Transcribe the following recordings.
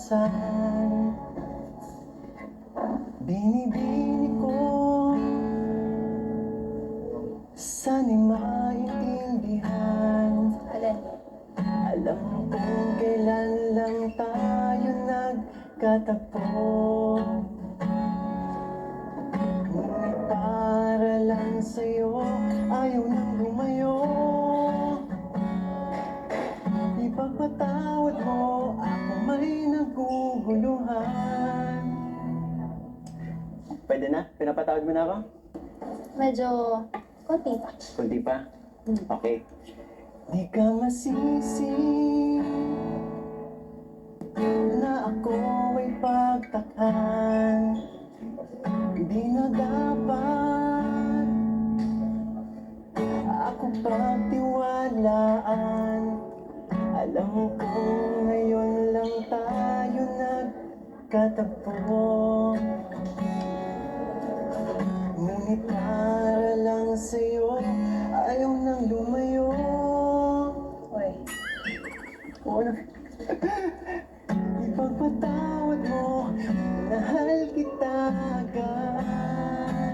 minsan binibini ko, sana'y maintindihan. Alin? Alam kong kailan lang tayo nagkatagpo, ngunit para lang sa'yo ayaw nang lumayo. Ipagpatawad mo ako may naguguluhan. Pwede na? Pinapatawad mo na ako? Medyo konti pa. Kunti pa? Okay. Di ka masisi na ako ay pagtakhan. Di na dapat ako pagtiwalaan. Alam ko ngayon lang tayo nagkatagpo, ngunit para lang sa'yo ayaw nang lumayo. Uy. Ano? Ipagpatawad mo, mahal kita agad.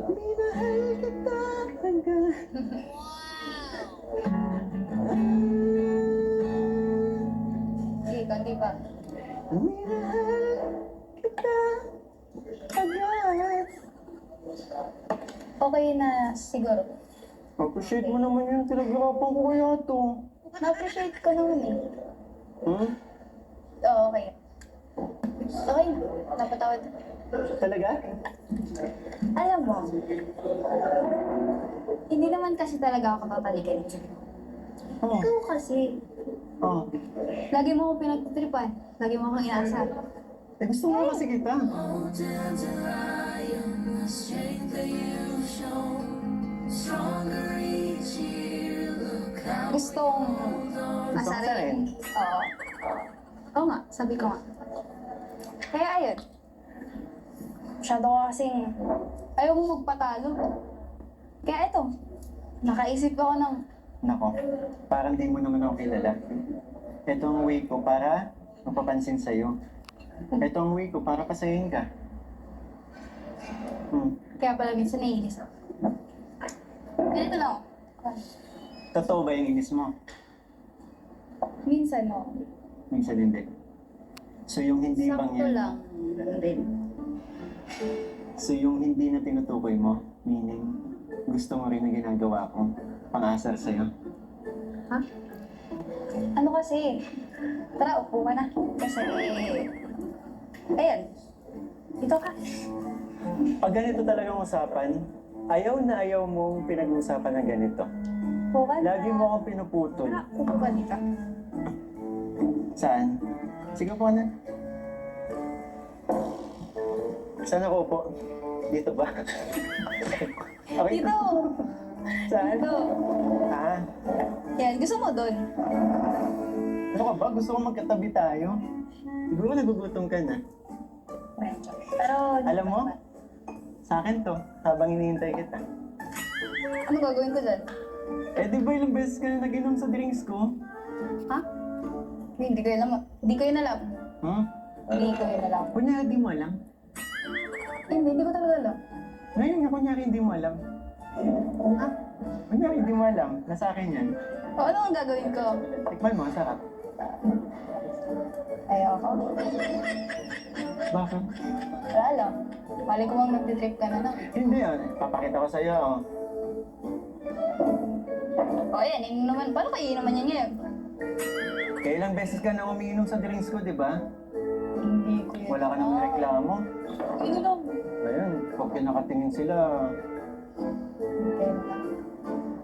Minahal kita agad. Sige, konti pa. Minahal kita agad. Okay na siguro. Appreciate mo naman yung pinaghirapan ko kaya to. Na-appreciate ko naman eh. Hmm? Oo, okay. Okay, napatawad. Talaga? Alam mo, hindi naman kasi talaga ako tatalikan. Oh. Ikaw kasi, Oh. lagi mo ako pinagtitripan. Lagi mo akong inaasar. Eh, gusto mo kasi kita. Gustong asarin. asarin? Oo. Oo nga, sabi ko nga. Kaya ayun. Masyado ko kasing ayaw mo magpatalo. Kaya ito, nakaisip ako ng Nako, parang di mo naman ako kilala. Ito ang way ko para mapapansin sa'yo. Ito ang way ko para pasayin ka. kaya pala minsan naiinis ako. Ganito lang ako. Totoo ba yung inis mo? Minsan no. Minsan hindi. So yung hindi bang Sakto yan? lang din. So yung hindi na tinutukoy mo, meaning gusto mo rin na ginagawa ko, pang-asar sa'yo. Ha? Ano kasi? Tara, upo ka na. Kasi, ayan. Dito ka. Pag ganito talagang usapan, ayaw na ayaw mong pinag-uusapan ng ganito. Upo ka na. Lagi mo akong pinuputol. Tara, upo ka dito. Saan? Sige po na. Saan ako po? Dito ba? Okay. Dito! Saan? Dito. Ah, Yan, gusto mo doon? ano ka ba? Gusto ko magkatabi tayo. Siguro nagugutom ka na. Medyo. Pero, Alam mo? Sa akin to, habang hinihintay kita. ano gagawin ko doon? Eh di ba ilang beses ka na nag-inom sa drinks ko? Ha? Hindi ko yun alam. Hindi ko yun alam. Hmm? Hindi ko yun alam. Kunyari di mo alam. Hindi ko talaga alam. Ngayon nga kunyari hindi mo alam. Ha? Kunyari hindi mo alam. Nasa akin yan. O, ano ang gagawin ko? Tikman mo, sarap. Ayoko. Bakit? Wala lang. Mali ko bang nagtitrip ka na lang. Hindi yan. Papakita ko sa'yo. Oh. O, ayan. Yun naman. Paano kayo naman yan ngayon? Kailang beses ka na umiinom sa drinks ko, di ba? Hindi ko yun. Wala ka namang reklamo. Yun lang. Ayun, pag kinakatingin sila, Okay.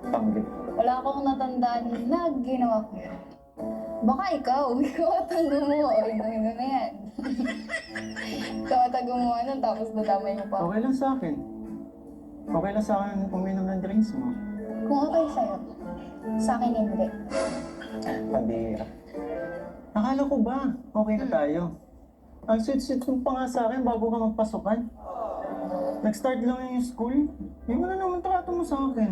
tanggit. Wala akong natandaan na ginawa ko yun. Baka ikaw. Ikaw at ang gumawa. O, yun na yan. Ikaw at ang gumawa nun, tapos nadamay mo pa. Okay lang sa akin. Okay lang sa akin uminom ng drinks mo. Kung okay sa'yo, sa akin hindi. Pambira. Akala ko ba, okay na tayo? Ang sweet-sweet mo pa nga sa akin bago ka magpasukan. Nag-start lang yung school. Hindi mo na naman trato mo sa akin.